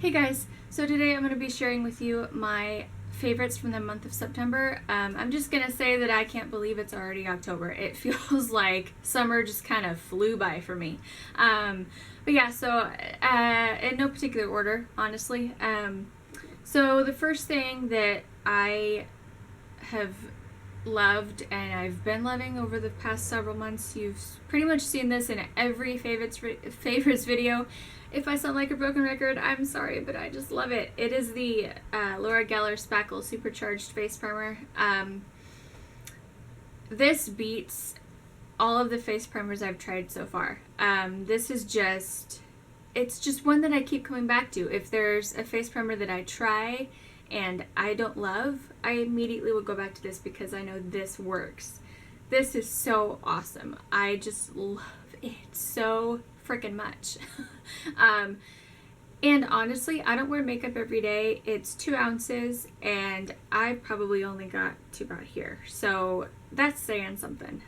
Hey guys, so today I'm going to be sharing with you my favorites from the month of September. I'm just going to say that I can't believe it's already October. It feels like summer just kind of flew by for me. But yeah, so in no particular order, honestly. So the first thing that I have loved and I've been loving over the past several months, you've pretty much seen this in every favorites video. If I sound like a broken record, I'm sorry, but I just love it. It is the LORAC Spackle Supercharged Face Primer. This beats all of the face primers I've tried so far. This is it's just one that I keep coming back to. If there's a face primer that I try and I don't love, I immediately will go back to this because I know this works. This is so awesome. I just love it so freaking much. And honestly, I don't wear makeup every day. It's 2 ounces and I probably only got to about here. So that's saying something.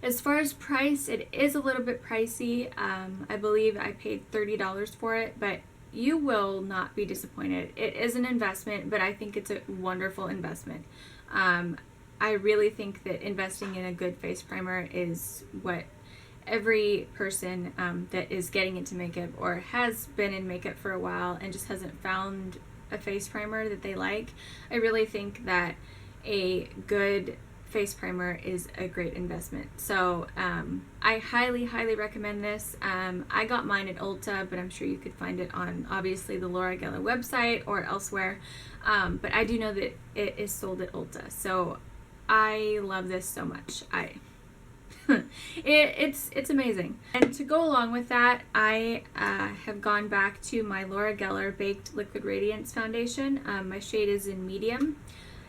As far as price, it is a little bit pricey. I believe I paid $30 for it, but you will not be disappointed. It is an investment, but I think it's a wonderful investment. I really think that investing in a good face primer is what every person that is getting into makeup or has been in makeup for a while and just hasn't found a face primer that they like, I really think that a good face primer is a great investment. So I highly recommend this. I got mine at Ulta, but I'm sure you could find it on obviously the LORAC website or elsewhere, but I do know that it is sold at Ulta. So I love this so much. It's amazing. And to go along with that, I have gone back to my Laura Geller Baked Liquid Radiance Foundation. My shade is in medium.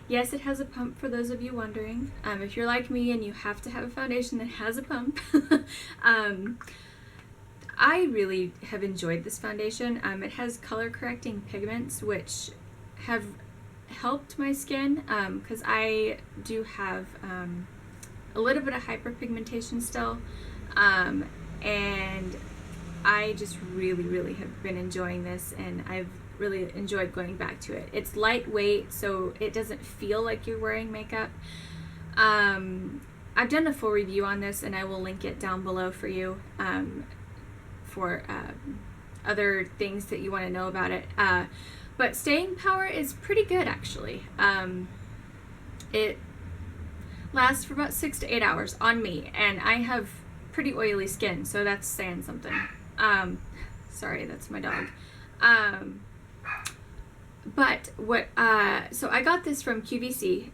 Yes, it has a pump for those of you wondering. If you're like me and you have to have a foundation that has a pump. I really have enjoyed this foundation. It has color correcting pigments which have helped my skin because I do have a little bit of hyperpigmentation still, and I just really have been enjoying this, and I've really enjoyed going back to it. It's lightweight, so it doesn't feel like you're wearing makeup. I've done a full review on this, and I will link it down below for you for other things that you want to know about it. But staying power is pretty good, actually. It lasts for about 6 to 8 hours on me, and I have pretty oily skin, so that's saying something. Sorry, that's my dog. But what, so I got this from QVC,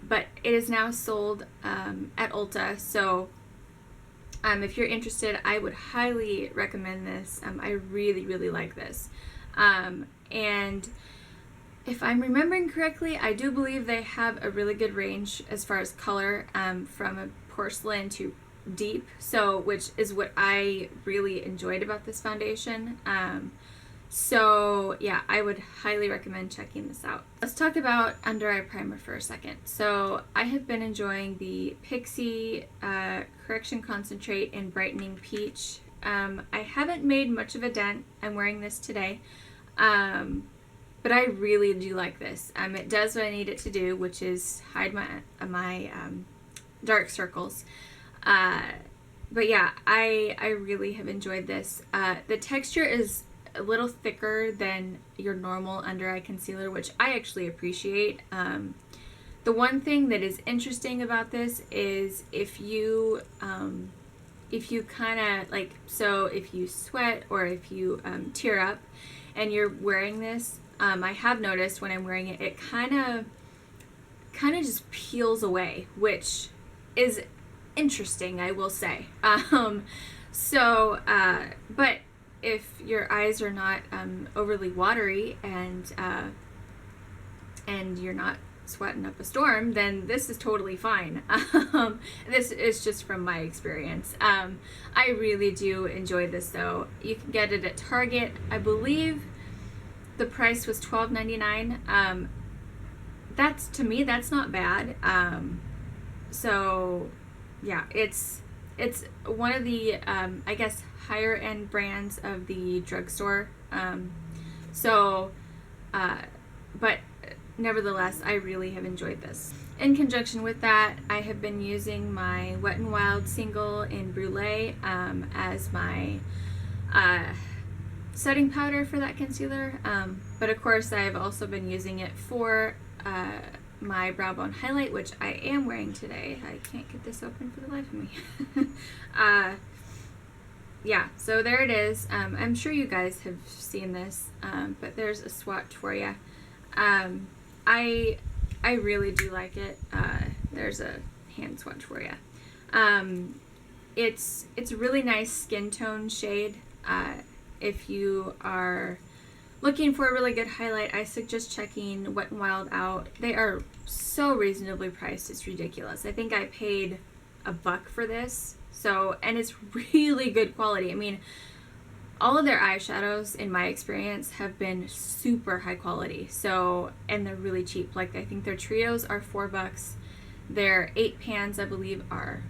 but it is now sold at Ulta, so if you're interested, I would highly recommend this. I really like this. And if I'm remembering correctly, I do believe they have a really good range as far as color, from a porcelain to deep, so which is what I really enjoyed about this foundation. So yeah, I would highly recommend checking this out. Let's talk about under eye primer for a second. So I have been enjoying the Pixie Correction Concentrate in Brightening Peach. I haven't made much of a dent. I'm wearing this today. But I really do like this. It does what I need it to do, which is hide my dark circles. But yeah, I really have enjoyed this. The texture is a little thicker than your normal under eye concealer, which I actually appreciate. The one thing that is interesting about this is if you kind of like, so if you sweat or if you tear up and you're wearing this, I have noticed when I'm wearing it, it kind of just peels away, which is interesting, I will say. But if your eyes are not overly watery and you're not sweating up a storm, then this is totally fine. This is just from my experience. I really do enjoy this though. You can get it at Target. I believe the price was $12.99. That's, to me, that's not bad. So yeah, it's one of the I guess higher end brands of the drugstore But nevertheless, I really have enjoyed this. In conjunction with that, I have been using my Wet n Wild single in Brulee as my setting powder for that concealer. But of course, I've also been using it for my brow bone highlight, which I am wearing today. I can't get this open for the life of me. Yeah, so there it is. I'm sure you guys have seen this, but there's a swatch for you. I really do like it. There's a hand swatch for you. It's a really nice skin tone shade. If you are looking for a really good highlight, I suggest checking Wet n Wild out. They are so reasonably priced, it's ridiculous. I think I paid $1 for this. So, and it's really good quality. I mean, all of their eyeshadows, in my experience, have been super high quality. So, and they're really cheap. Like, I think their trios are $4. Their 8 pans, I believe, are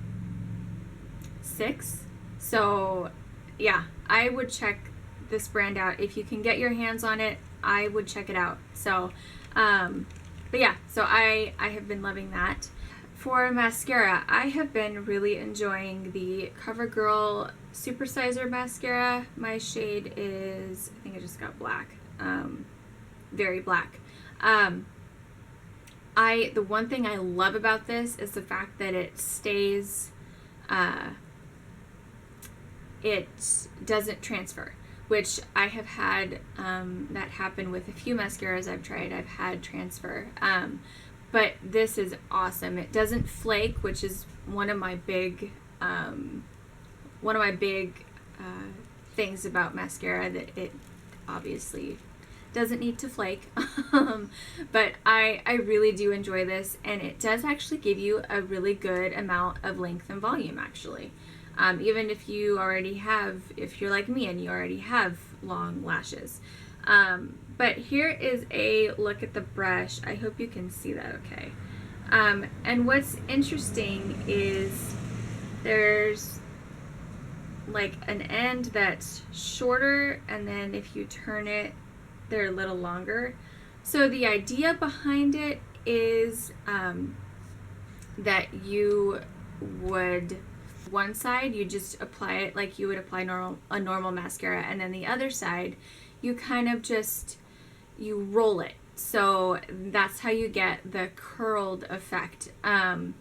$6. So, yeah, I would check this brand out. If you can get your hands on it, I would check it out. So, but yeah, so I have been loving that. For mascara, I have been really enjoying the CoverGirl Supersizer mascara. My shade is, I think I just got black, very black. The one thing I love about this is the fact that it stays, it doesn't transfer, which I have had that happen with a few mascaras I've tried. I've had transfer. But this is awesome. It doesn't flake, which is one of my big things about mascara, that it obviously doesn't need to flake. But I really do enjoy this, and it does actually give you a really good amount of length and volume, actually. Even if you already have, if you're like me and you already have long lashes. But here is a look at the brush. I hope you can see that okay. And what's interesting is there's like an end that's shorter, and then if you turn it, they're a little longer. So the idea behind it is that you would, one side you just apply it like you would apply a normal mascara, and then the other side you kind of just, you roll it. So that's how you get the curled effect. I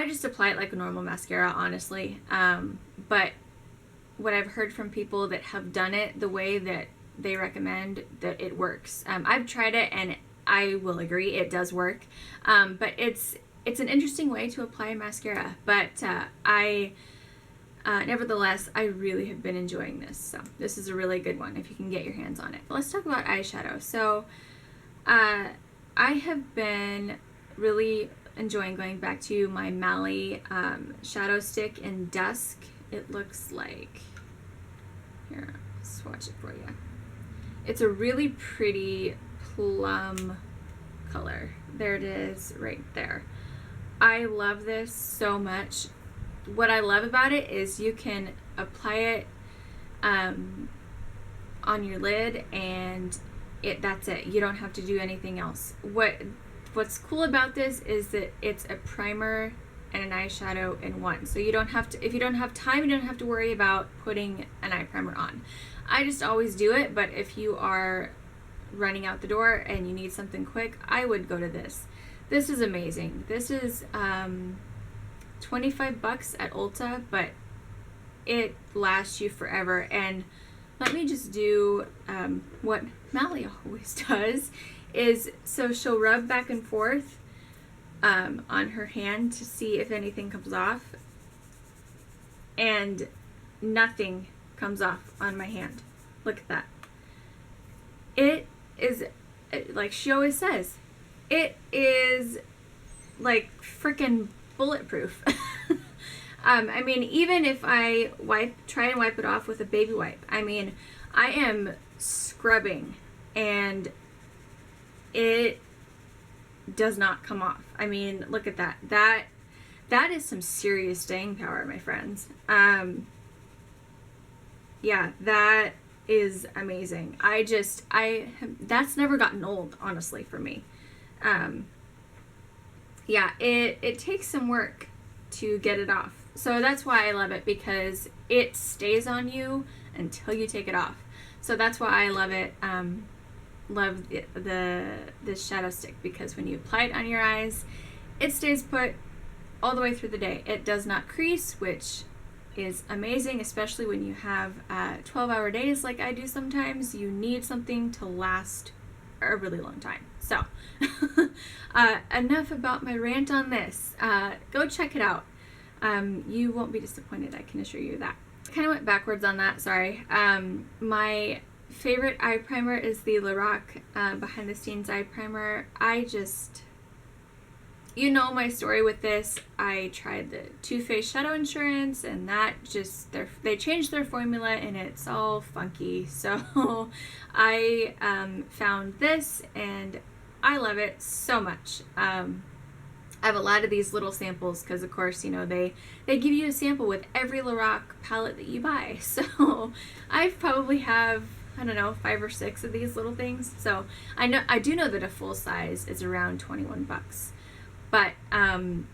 just apply it like a normal mascara, honestly. But what I've heard from people that have done it the way that they recommend, that it works. I've tried it, and I will agree it does work. But it's an interesting way to apply a mascara. But nevertheless, I really have been enjoying this. So this is a really good one if you can get your hands on it. But let's talk about eyeshadow. So I have been really enjoying going back to my Mally shadow stick in Dusk. It looks like, here, I'll swatch it for you. It's a really pretty plum color. There it is right there. I love this so much. What I love about it is you can apply it on your lid, and that's it. You don't have to do anything else. What's cool about this is that it's a primer and an eyeshadow in one. So you don't have to, if you don't have time, you don't have to worry about putting an eye primer on. I just always do it, but if you are running out the door and you need something quick, I would go to this. This is amazing. This is $25 at Ulta, but it lasts you forever. And let me just do what Mally always does, is so she'll rub back and forth on her hand to see if anything comes off, and nothing comes off on my hand. Look at that. It is, like she always says, it is like freaking bulletproof. I mean, even if I try and wipe it off with a baby wipe, I mean, I am scrubbing and it does not come off. I mean, look at that. That is some serious staying power, my friends. Yeah, that is amazing. That's never gotten old, honestly, for me. Yeah, it takes some work to get it off. So that's why I love it, because it stays on you until you take it off. So that's why I love it. Love the shadow stick, because when you apply it on your eyes, it stays put all the way through the day. It does not crease, which is amazing, especially when you have 12-hour days like I do sometimes. You need something to last a really long time. So enough about my rant on this. Go check it out. You won't be disappointed, I can assure you that. I kind of went backwards on that, sorry. My favorite eye primer is the LORAC Behind the Scenes eye primer. You know my story with this. I tried the Too Faced Shadow Insurance, and that just, they changed their formula and it's all funky. So I found this and I love it so much. I have a lot of these little samples because, of course, you know, they give you a sample with every LORAC palette that you buy. So I probably have, I don't know, 5 or 6 of these little things. So I do know that a full size is around 21 bucks. But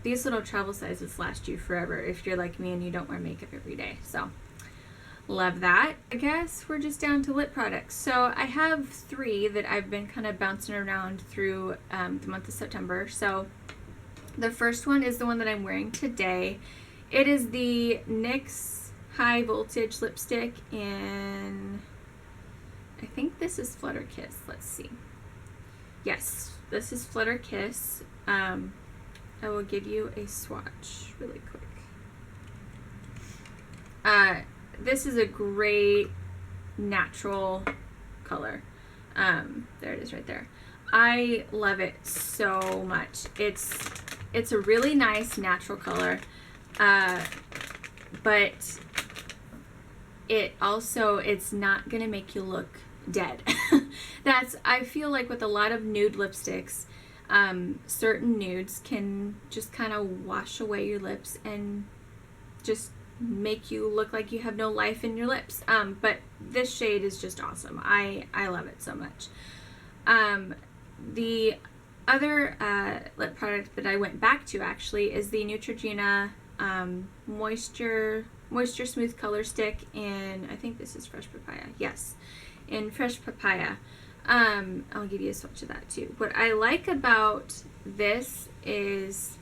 these little travel sizes last you forever if you're like me and you don't wear makeup every day. So love that. I guess we're just down to lip products. So I have 3 that I've been kind of bouncing around through the month of September. So the first one is the one that I'm wearing today. It is the NYX High Voltage Lipstick in, I think this is Flutter Kiss. Let's see. Yes, this is Flutter Kiss. I will give you a swatch really quick. This is a great natural color. There it is right there. I love it so much. It's a really nice natural color, but it's not gonna make you look dead. I feel like with a lot of nude lipsticks, certain nudes can just kind of wash away your lips and just make you look like you have no life in your lips. But this shade is just awesome. I love it so much. The other lip product that I went back to actually is the Neutrogena Moisture Smooth Color Stick in, I think this is Fresh Papaya. Yes, in Fresh Papaya. I'll give you a swatch of that too. What I like about this is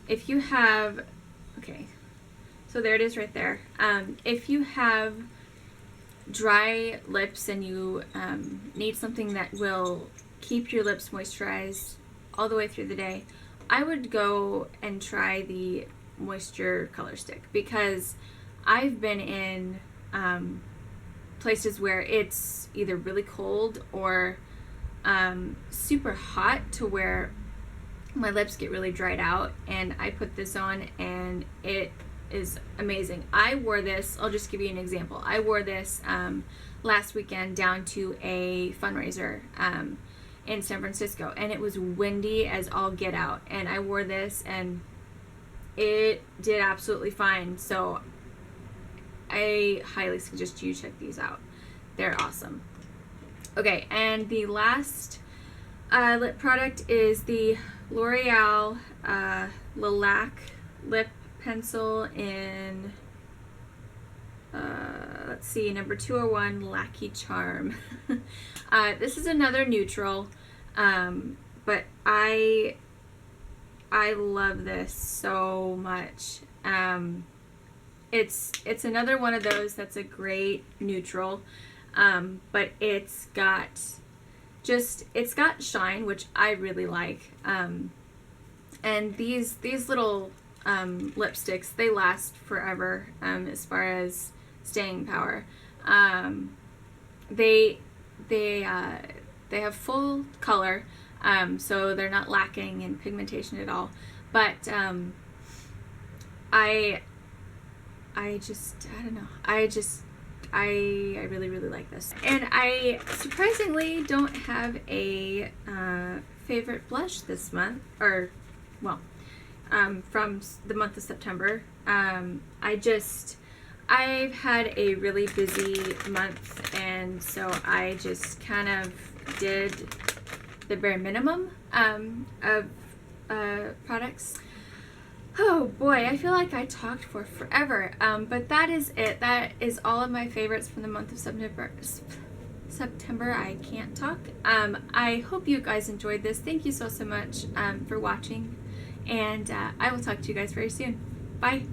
if you have, okay, so there it is right there. If you have dry lips and you need something that will keep your lips moisturized all the way through the day, I would go and try the Moisture Color Stick, because I've been in places where it's either really cold or super hot to where my lips get really dried out, and I put this on and it is amazing. I wore this, I'll just give you an example. I wore this last weekend down to a fundraiser in San Francisco, and it was windy as all get out, and I wore this and it did absolutely fine. So I highly suggest you check these out. They're awesome. Okay, and the last lip product is the L'Oreal Lilac Lip Pencil in, let's see, number 201, Lackey Charm. This is another neutral, but I love this so much. It's another one of those that's a great neutral, but it's got shine, which I really like. And these little lipsticks, they last forever as far as staying power. They have full color, so they're not lacking in pigmentation at all. But I don't know. I really, really like this. And I surprisingly don't have a favorite blush this month, or, well, from the month of September. I've had a really busy month, and so I just kind of did the bare minimum of products. Oh boy, I feel like I talked for forever, but that is it. That is all of my favorites from the month of September. I can't talk. I hope you guys enjoyed this. Thank you so much for watching, and I will talk to you guys very soon. Bye.